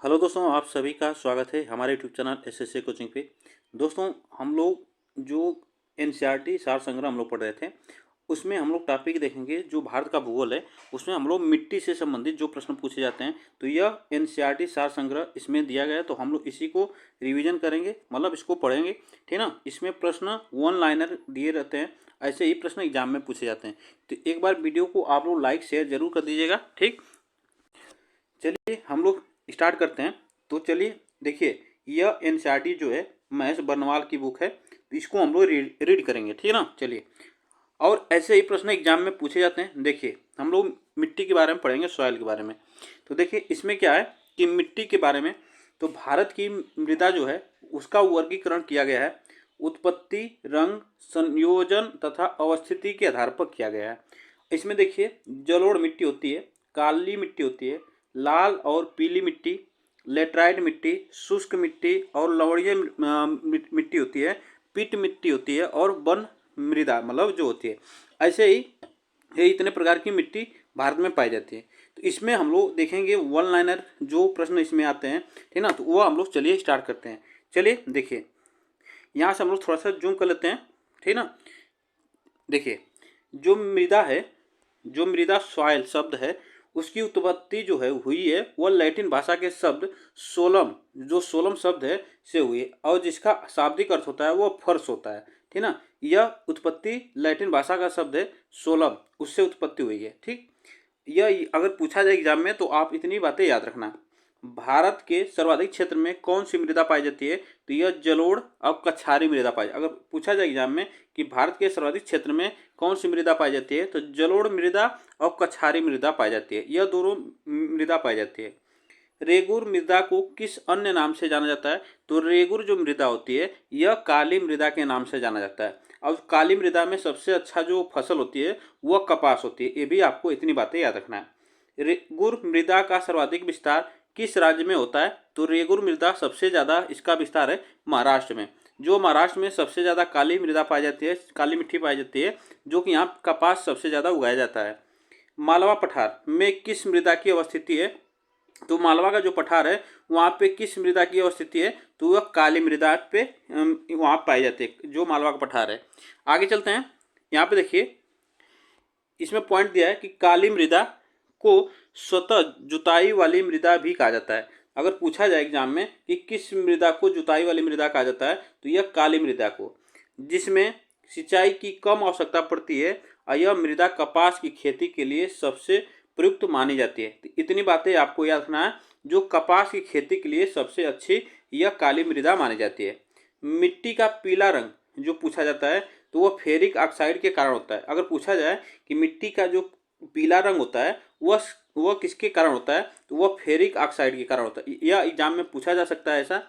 Hello दोस्तों, आप सभी का स्वागत है हमारे यूट्यूब चैनल एसएससी कोचिंग पे। दोस्तों, हम लोग जो एनसीईआरटी सार संग्रह हम लोग पढ़ रहे थे, उसमें हम लोग टॉपिक देखेंगे जो भारत का भूगोल है। उसमें हम लोग मिट्टी से संबंधित जो प्रश्न पूछे जाते हैं, तो यह एनसीईआरटी सार संग्रह इसमें दिया गया है, तो हम लोग इसी को रिविजन करेंगे, मतलब इसको पढ़ेंगे, ठीक ना। इसमें प्रश्न वन लाइनर दिए रहते हैं, ऐसे ही प्रश्न एग्जाम में पूछे जाते हैं। तो एक बार वीडियो को आप लोग लाइक शेयर जरूर कर दीजिएगा, ठीक। चलिए हम लोग स्टार्ट करते हैं। तो चलिए देखिए, यह एनसीईआरटी जो है महेश बर्नवाल की बुक है, तो इसको हम लोग रीड करेंगे, ठीक है ना। चलिए, और ऐसे ही प्रश्न एग्जाम में पूछे जाते हैं। देखिए, हम लोग मिट्टी के बारे में पढ़ेंगे, सॉइल के बारे में। तो देखिए इसमें क्या है कि मिट्टी के बारे में, तो भारत की मृदा जो है उसका वर्गीकरण किया गया है उत्पत्ति, रंग, संयोजन तथा अवस्थिति के आधार पर किया गया है। इसमें देखिए, जलोढ़ मिट्टी होती है, काली मिट्टी होती है, लाल और पीली मिट्टी, लेटराइट मिट्टी, शुष्क मिट्टी और लवणीय मिट्टी होती है, पिट मिट्टी होती है और वन मृदा मतलब जो होती है। ऐसे ही ये इतने प्रकार की मिट्टी भारत में पाई जाती है। तो इसमें हम लोग देखेंगे वन लाइनर जो प्रश्न इसमें आते हैं, ठीक ना। तो वो हम लोग चलिए स्टार्ट करते हैं। चलिए देखिए, यहाँ से हम लोग थोड़ा सा जूम कर लेते हैं, ठीक ना। देखिए, जो मृदा है, जो मृदा सॉइल शब्द है, उसकी उत्पत्ति जो है हुई है वह लैटिन भाषा के शब्द सोलम, जो सोलम शब्द है से हुई है, और जिसका शाब्दिक अर्थ होता है वह फर्श होता है, ठीक ना। यह उत्पत्ति लैटिन भाषा का शब्द है सोलम, उससे उत्पत्ति हुई है, ठीक। यह अगर पूछा जाए एग्जाम में तो आप इतनी बातें याद रखना। भारत के सर्वाधिक क्षेत्र में कौन सी मृदा पाई जाती है, तो यह जलोढ़ और कछारी मृदा पाई। अगर पूछा जाए एग्जाम में कि भारत के सर्वाधिक क्षेत्र में कौन सी मृदा पाई जाती है, तो जलोढ़ मृदा और कछारी मृदा पाई जाती है। यह दोनों मृदा पाई जाती है। रेगुर मृदा को किस अन्य नाम से जाना जाता है, तो रेगुर जो मृदा होती है यह काली मृदा के नाम से जाना जाता है। और काली मृदा में सबसे अच्छा जो फसल होती है वह कपास होती है। ये भी आपको इतनी बातें याद रखना है। रेगुर मृदा का सर्वाधिक विस्तार किस राज्य में होता है, तो रेगुर मृदा सबसे ज़्यादा इसका विस्तार है महाराष्ट्र में। जो महाराष्ट्र में सबसे ज़्यादा काली मृदा पाई जाती है, काली मिट्टी पाई जाती है, जो कि यहाँ कपास सबसे ज़्यादा उगाया जाता है। मालवा पठार में किस मृदा की अवस्थिति है, तो मालवा का जो पठार है वहाँ पे किस मृदा की अवस्थिति है, तो वह काली मृदा पे वहाँ पाई जाती है, जो मालवा का पठार है। आगे चलते हैं। यहाँ पे देखिए, इसमें पॉइंट दिया है कि काली मृदा को स्वतः जुताई वाली मृदा भी कहा जाता है। अगर पूछा जाए एग्जाम में कि किस मृदा को जुताई वाली मृदा कहा जाता है, तो यह काली मृदा को, जिसमें सिंचाई की कम आवश्यकता पड़ती है, और यह मृदा कपास की खेती के लिए सबसे प्रयुक्त मानी जाती है। तो इतनी बातें आपको याद रखना है। जो कपास की खेती के लिए सबसे अच्छी यह काली मृदा मानी जाती है। मिट्टी का पीला रंग जो पूछा जाता है, तो वह फेरिक ऑक्साइड के कारण होता है। अगर पूछा जाए कि मिट्टी का जो पीला रंग होता है वह किसके कारण होता है, तो वह फेरिक ऑक्साइड के कारण होता है। यह एग्जाम में पूछा जा सकता है ऐसा।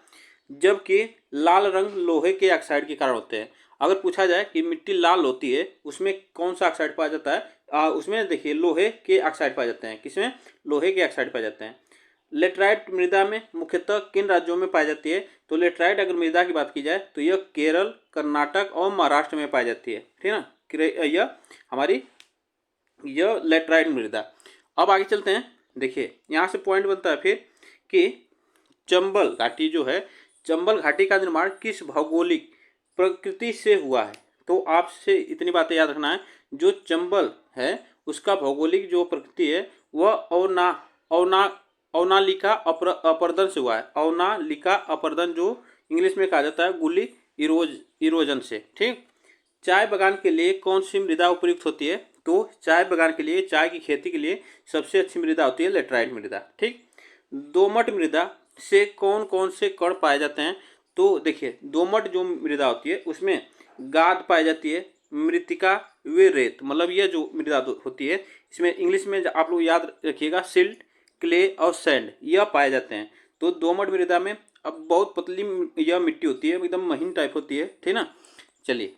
जबकि लाल रंग लोहे के ऑक्साइड के कारण होते हैं। अगर पूछा जाए कि मिट्टी लाल होती है उसमें कौन सा ऑक्साइड पाया जाता है, उसमें देखिए लोहे के ऑक्साइड पाए जाते हैं। किसमें? लोहे के ऑक्साइड पाए जाते हैं। लेटराइट मृदा में मुख्यतः किन राज्यों में पाई जाती है, तो लेटराइट अगर मृदा की बात की जाए तो यह केरल, कर्नाटक और महाराष्ट्र में पाई जाती है, ठीक है ना। यह हमारी यह लेटराइट मृदा। अब आगे चलते हैं। देखिए, यहाँ से पॉइंट बनता है फिर कि चंबल घाटी जो है, चंबल घाटी का निर्माण किस भौगोलिक प्रकृति से हुआ है, तो आपसे इतनी बातें याद रखना है। जो चंबल है उसका भौगोलिक जो प्रकृति है वह अवना अवनालिका अपर्दन से हुआ है। अवनालिका अपर्दन जो इंग्लिश में कहा जाता है गुली इरोजन से, ठीक। चाय बागान के लिए कौन सी मृदा उपयुक्त होती है, तो चाय बागान के लिए, चाय की खेती के लिए सबसे अच्छी मृदा होती है लेटराइट मृदा, ठीक। दोमट मृदा से कौन कौन से कण पाए जाते हैं, तो देखिए दोमट जो मृदा होती है उसमें गाद पाई जाती है, मृतिका व रेत, मतलब यह जो मृदा होती है इसमें इंग्लिश में आप लोग याद रखिएगा सिल्ट, क्ले और सैंड यह पाए जाते हैं। तो दोमट मृदा में अब बहुत पतली यह मिट्टी होती है, एकदम महीन टाइप होती है, ठीक ना। चलिए,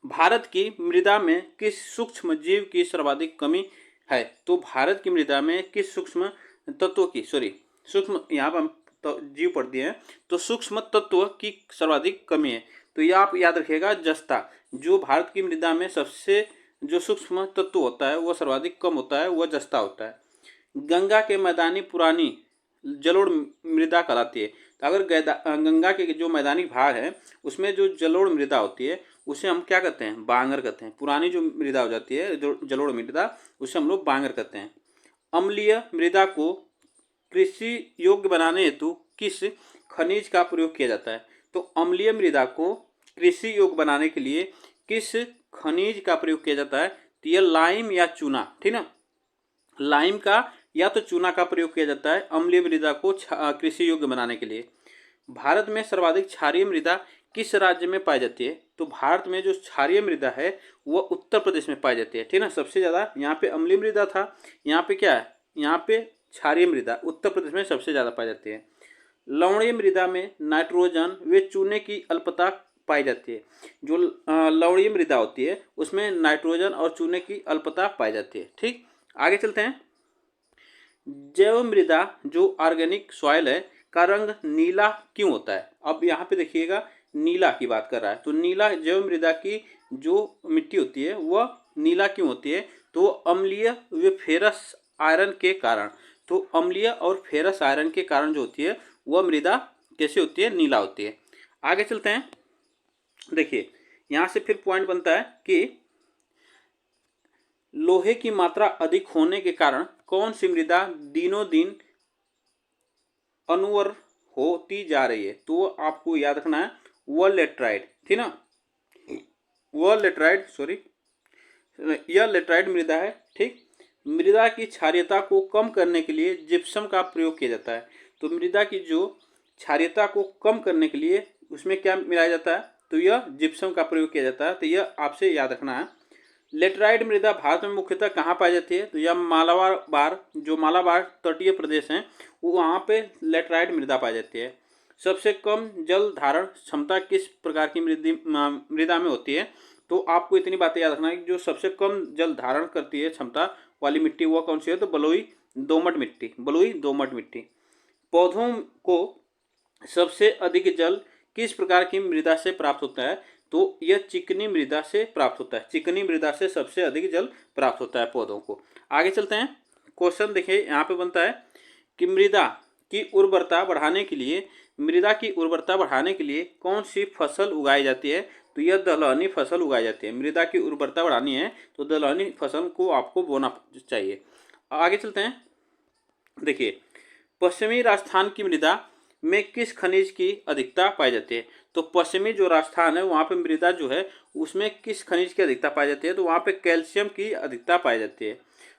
भारत की मृदा में किस सूक्ष्म जीव की सर्वाधिक कमी है, तो भारत की मृदा में किस सूक्ष्म तत्व की, सूक्ष्म, यहाँ पर हम तो जीव पढ़ दिए हैं, तो सूक्ष्म तत्व की सर्वाधिक कमी है। तो यह आप याद रखिएगा जस्ता, जो भारत की मृदा में सबसे जो सूक्ष्म तत्व होता है वह सर्वाधिक कम होता है, वह जस्ता होता है। गंगा के मैदानी पुरानी जलोढ़ मृदा कहलाती है। तो अगर गंगा के जो मैदानी भाग है उसमें जो जलोढ़ मृदा होती है उसे हम क्या कहते हैं, बांगर कहते हैं। पुरानी जो मृदा हो जाती है जो जलोढ़ मृदा, उसे हम लोग बांगर कहते हैं। अम्लीय मृदा को कृषि योग्य बनाने हेतु किस खनिज का प्रयोग किया जाता है? तो अम्लीय मृदा को कृषि योग्य बनाने के लिए किस खनिज का प्रयोग किया जाता है? तो यह लाइम या चूना, ठीक ना, लाइम का या तो चूना का प्रयोग किया जाता है अम्लीय मृदा को कृषि योग्य बनाने के लिए। भारत में सर्वाधिक क्षारीय मृदा किस राज्य में पाई जाती है? तो भारत में जो क्षारीय मृदा है वह उत्तर प्रदेश में पाई जाती है, ठीक ना। सबसे ज़्यादा यहाँ पे अम्लीय मृदा था, यहाँ पे क्या है, यहाँ पे क्षारीय मृदा उत्तर प्रदेश में सबसे ज़्यादा पाई जाती है। लवणीय मृदा में नाइट्रोजन व चूने की अल्पता पाई जाती है। जो लवणीय मृदा होती है उसमें नाइट्रोजन और चूने की अल्पता पाई जाती है। ठीक, आगे चलते हैं। जैव मृदा जो ऑर्गेनिक सॉइल है का रंग नीला क्यों होता है? अब यहाँ पे देखिएगा नीला की बात कर रहा है, तो नीला जैव मृदा की जो मिट्टी होती है वह नीला क्यों होती है? तो अम्लीय व फेरस आयरन के कारण। तो अम्लीय और फेरस आयरन के कारण जो होती है वह मृदा कैसे होती है, नीला होती है। आगे चलते हैं। देखिए यहाँ से फिर पॉइंट बनता है कि लोहे की मात्रा अधिक होने के कारण कौन सी मृदा दिनों दिन अनुवर होती जा रही है? तो आपको याद रखना है वह लेटराइट, ठीक ना, वह लेटराइट, सॉरी, यह लेटराइट मृदा है। ठीक, मृदा की क्षारीयता को कम करने के लिए जिप्सम का प्रयोग किया जाता है। तो मृदा की जो क्षारीयता को कम करने के लिए उसमें क्या मिलाया जाता है? तो यह जिप्सम का प्रयोग किया जाता है। तो यह आपसे याद रखना है। लेटराइट मृदा भारत में मुख्यतः कहाँ पाई जाती है? तो यह मालाबार, जो मालाबार तटीय प्रदेश हैं वो वहाँ पे लेटराइट मृदा पाई जाती है। सबसे कम जल धारण क्षमता किस प्रकार की मृदा में होती है? तो आपको इतनी बातें याद रखना है कि जो सबसे कम जल धारण करती है क्षमता वाली मिट्टी वह कौन सी है? तो बलुई दोमट मिट्टी, बलुई दोमट मिट्टी। पौधों को सबसे अधिक जल किस प्रकार की मृदा से प्राप्त होता है? तो यह चिकनी मृदा से प्राप्त होता है। चिकनी मृदा से सबसे अधिक जल प्राप्त होता है पौधों को। आगे चलते हैं। क्वेश्चन देखिए यहाँ पे बनता है कि मृदा की उर्वरता बढ़ाने के लिए, मृदा की उर्वरता बढ़ाने के लिए कौन सी फसल उगाई जाती है? तो यह दलहनी फसल उगाई जाती है। मृदा की उर्वरता बढ़ानी है तो दलहनी फसल को आपको बोना चाहिए। आगे चलते हैं। देखिए पश्चिमी राजस्थान की मृदा में किस खनिज की अधिकता पाई जाती है? तो पश्चिमी जो राजस्थान है वहाँ पे मृदा जो है उसमें किस खनिज की अधिकता पाई जाती है? तो वहाँ पे कैल्शियम की अधिकता पाई जाती है।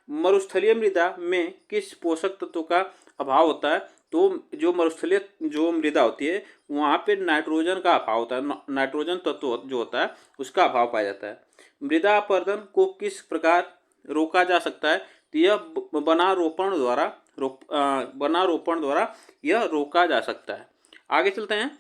मरुस्थलीय मृदा में किस पोषक तत्वों का अभाव होता है? तो जो मरुस्थलीय जो मृदा होती है वहाँ पे नाइट्रोजन का अभाव होता है, नाइट्रोजन तत्व जो होता है उसका अभाव पाया जाता है। मृदा अपरदन को किस प्रकार रोका जा सकता है? तो यह वनारोपण द्वारा यह रोका जा सकता है। आगे चलते हैं।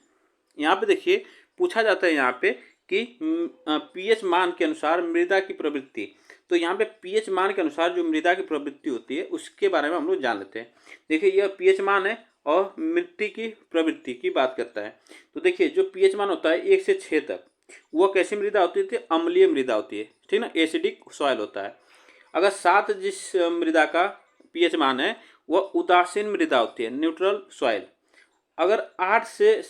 यहाँ पे देखिए पूछा जाता है यहाँ पे कि पीएच मान के अनुसार मृदा की प्रवृत्ति। तो यहाँ पे पीएच मान के अनुसार जो मृदा की प्रवृत्ति होती है उसके बारे में हम लोग जान लेते हैं। देखिए यह पीएच मान है और मिट्टी की प्रवृत्ति की बात करता है। तो देखिए जो पीएच मान होता है 1 से 6 तक वह कैसी मृदा होती है? अम्लीय मृदा होती है, ठीक ना, एसिडिक सॉइल होता है। अगर 7 जिस मृदा का पीएच मान है वह उदासीन मृदा होती है, न्यूट्रल सॉइल। अगर 8 से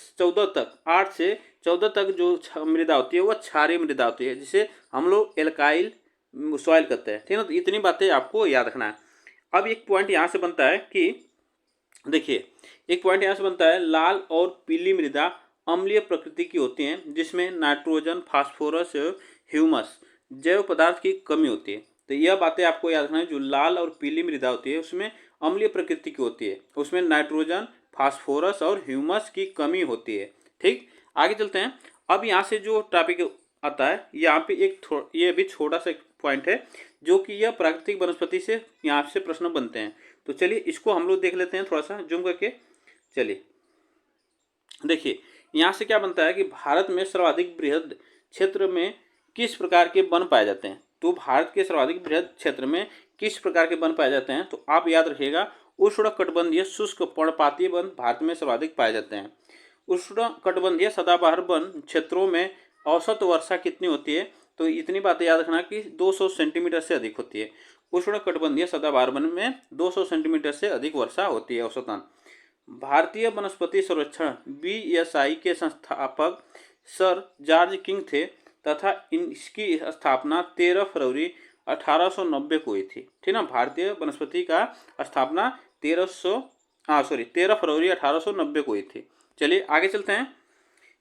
14 तक जो मृदा होती है वह क्षारीय मृदा होती है, जिसे हम लोग एल्काइल सॉइल कहते हैं, ठीक है ना। तो इतनी बातें आपको याद रखना है। अब एक पॉइंट यहाँ से बनता है कि देखिए एक पॉइंट यहाँ से बनता है लाल और पीली मृदा अम्लीय प्रकृति की होती हैं जिसमें नाइट्रोजन, फास्फोरस, ह्यूमस जैव पदार्थ की कमी होती है। तो यह बातें आपको याद रखना है। जो लाल और पीली मृदा होती है उसमें अम्लीय प्रकृति की होती है, उसमें नाइट्रोजन, फास्फोरस और ह्यूमस की कमी होती है। ठीक, आगे चलते हैं। अब यहाँ से जो टॉपिक आता है यहाँ पे ये भी छोटा सा पॉइंट है जो कि यह प्राकृतिक वनस्पति से यहाँ से प्रश्न बनते हैं। तो चलिए इसको हम लोग देख लेते हैं थोड़ा सा जूम करके। चलिए देखिए यहाँ से क्या बनता है कि भारत में सर्वाधिक बृहद क्षेत्र में किस प्रकार के वन पाए जाते हैं? तो भारत के सर्वाधिक बृहद क्षेत्र में किस प्रकार के वन पाए जाते हैं? तो आप याद रखिएगा उष्णकटिबंधीय शुष्क पर्णपातीय वन भारत में सर्वाधिक पाए जाते हैं। उष्णकटिबंधीय सदाबहार वन क्षेत्रों में औसत वर्षा कितनी होती है? तो इतनी बातें याद रखना कि 200 सेंटीमीटर से अधिक होती है। उष्णकटिबंधीय सदाबहार वन में 200 सेंटीमीटर से अधिक वर्षा होती है औसतन। भारतीय वनस्पति सर्वेक्षण BSI के संस्थापक सर जॉर्ज किंग थे तथा इसकी स्थापना 13 फरवरी 1890 को हुई थी। ठीक ना, भारतीय वनस्पति का स्थापना 13 फरवरी 1890 को हुई थी। चलिए आगे चलते हैं।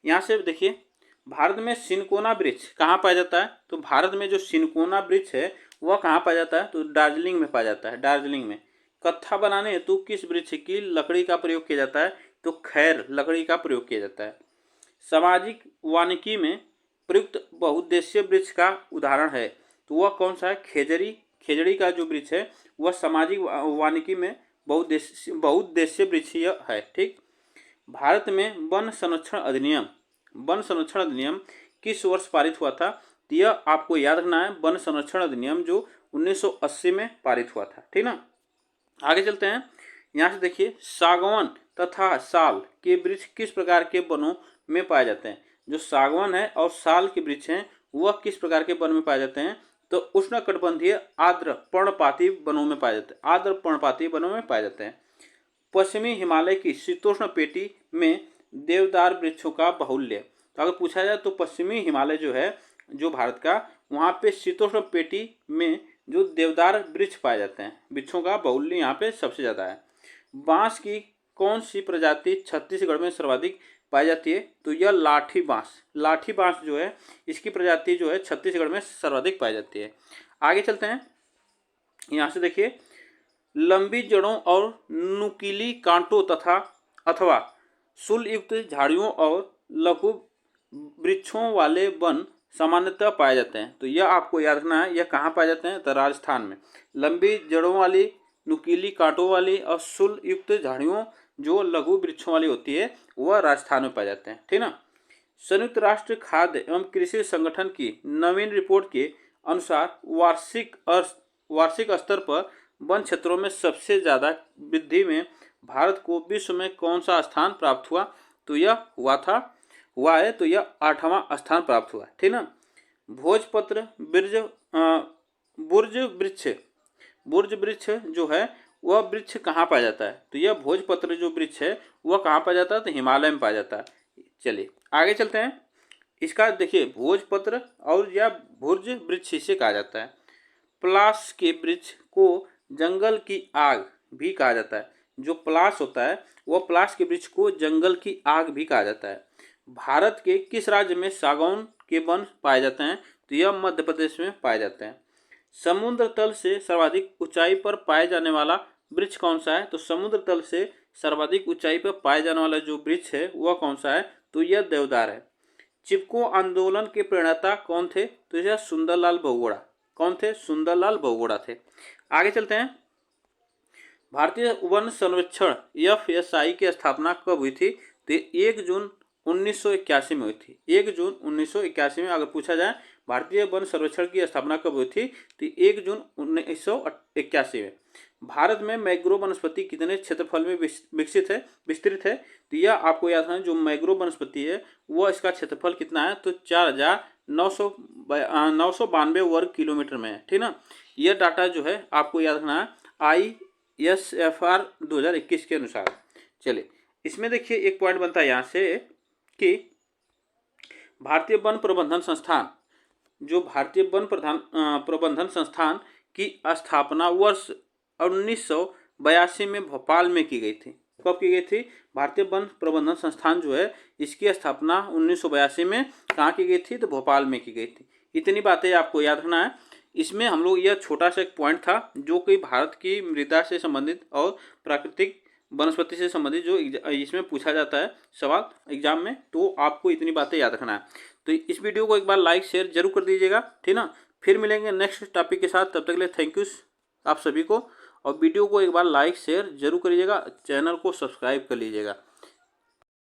यहाँ से देखिए, भारत में सिनकोना वृक्ष कहाँ पाया जाता है? तो भारत में जो सिनकोना वृक्ष है वह कहाँ पाया जाता है? तो दार्जिलिंग में पाया जाता है। दार्जिलिंग में। कत्था बनाने हेतु किस वृक्ष की लकड़ी का प्रयोग किया जाता है? तो खैर लकड़ी का प्रयोग किया जाता है। सामाजिक वानिकी में प्रयुक्त बहुउद्देशीय वृक्ष का उदाहरण है, तो वह कौन सा है? खेजड़ी का जो वृक्ष है वह सामाजिक वानिकी में बहुउद्देशीय वृक्ष है। ठीक। भारत में वन संरक्षण अधिनियम किस वर्ष पारित हुआ था? तो यह आपको याद रखना है, वन संरक्षण अधिनियम जो 1980 में पारित हुआ था। ठीक ना। आगे चलते हैं। यहाँ से देखिए, सागवान तथा साल के वृक्ष किस प्रकार के वनों में पाए जाते हैं? जो सागवान है और साल के वृक्ष हैं वह किस प्रकार के वन में पाए जाते हैं? तो उष्णकटिबंधीय आर्द्र पर्णपाती वनों में पाए जाते हैं। आर्द्र पर्णपाती वनों में पाए जाते हैं। पश्चिमी हिमालय की शीतोष्ण पेटी में देवदार वृक्षों का बाहुल्य। तो अगर पूछा जाए तो पश्चिमी हिमालय जो है जो भारत का, वहाँ पे शीतोष्ण पेटी में जो देवदार वृक्ष पाए जाते हैं, वृक्षों का बाहुल्य यहाँ पे सबसे ज़्यादा है। बांस की कौन सी प्रजाति छत्तीसगढ़ में सर्वाधिक पाई जाती है? तो यह लाठी बांस जो है इसकी प्रजाति जो है छत्तीसगढ़ में सर्वाधिक पाई जाती है। आगे चलते हैं। यहाँ से देखिए, लंबी जड़ों और नुकीली कांटों अथवा शूलयुक्त झाड़ियों और लघु वृक्षों वाले वन सामान्यतः पाए जाते हैं। तो यह आपको याद रखना है, यह कहाँ पाए जाते हैं? तो राजस्थान में। लंबी जड़ों वाली, नुकीली कांटों वाली और शूलयुक्त झाड़ियों जो लघु वृक्षों वाली होती है वह राजस्थान में पाए जाते हैं। ठीक ना। संयुक्त राष्ट्र खाद्य एवं कृषि संगठन की नवीन रिपोर्ट के अनुसार वार्षिक स्तर पर वन क्षेत्रों में सबसे ज़्यादा वृद्धि में भारत को विश्व में कौन सा स्थान प्राप्त हुआ? तो यह हुआ है तो यह 8वां स्थान प्राप्त हुआ। ठीक ना। भोजपत्र बुर्ज वृक्ष जो है वह वृक्ष कहाँ पाया जाता है? तो यह भोजपत्र जो वृक्ष है वह कहाँ पाया जाता है? तो हिमालय में पाया जाता है। चलिए आगे चलते हैं। इसका देखिए, भोजपत्र और या भुर्ज वृक्ष इसे कहा जाता है। पलाश के वृक्ष को जंगल की आग भी कहा जाता है। जो पलाश होता है वह पलाश के वृक्ष को जंगल की आग भी कहा जाता है। भारत के किस राज्य में सागौन के वन पाए जाते हैं? तो यह मध्य प्रदेश में पाए जाते हैं। समुद्र तल से सर्वाधिक ऊंचाई पर पाए जाने वाला वृक्ष कौन सा है? तो समुद्र तल से सर्वाधिक ऊंचाई पर पाए जाने वाला जो वृक्ष है वह कौन सा है? तो यह देवदार है। चिपको आंदोलन के प्रणेता कौन थे? तो यह सुंदरलाल बहुगुणा। कौन थे? सुंदरलाल बहुगुणा थे। आगे चलते हैं। भारतीय वन सर्वेक्षण FSI की स्थापना कब हुई थी? तो 1 जून 1981 में हुई थी। 1 जून 1981 में अगर पूछा जाए भारतीय वन सर्वेक्षण की स्थापना कब हुई थी? तो 1 जून 1981 में। भारत में मैंग्रोव वनस्पति कितने क्षेत्रफल में विस्तृत है? तो यह आपको याद है, जो मैंग्रोव वनस्पति है वह इसका क्षेत्रफल कितना है? तो 4992 वर्ग किलोमीटर में है। ठीक ना। यह डाटा जो है आपको याद रखना है ISFR 2021 के अनुसार। चलिए इसमें देखिए एक पॉइंट बनता है यहाँ से कि भारतीय वन प्रबंधन संस्थान, जो भारतीय वन प्रबंधन संस्थान की स्थापना वर्ष 1982 में भोपाल में की गई थी। कब की गई थी? भारतीय वन प्रबंधन संस्थान जो है इसकी स्थापना 1982 में कहाँ की गई थी? तो भोपाल में की गई थी। इतनी बातें आपको याद रखना है। इसमें हम लोग यह छोटा सा एक पॉइंट था जो कि भारत की मृदा से संबंधित और प्राकृतिक वनस्पति से संबंधित जो इसमें पूछा जाता है सवाल एग्जाम में, तो आपको इतनी बातें याद रखना है। तो इस वीडियो को एक बार लाइक शेयर जरूर कर दीजिएगा। ठीक ना। फिर मिलेंगे नेक्स्ट टॉपिक के साथ। तब तक के लिए थैंक यू आप सभी को, और वीडियो को एक बार लाइक शेयर जरूर करिएगा, चैनल को सब्सक्राइब कर लीजिएगा।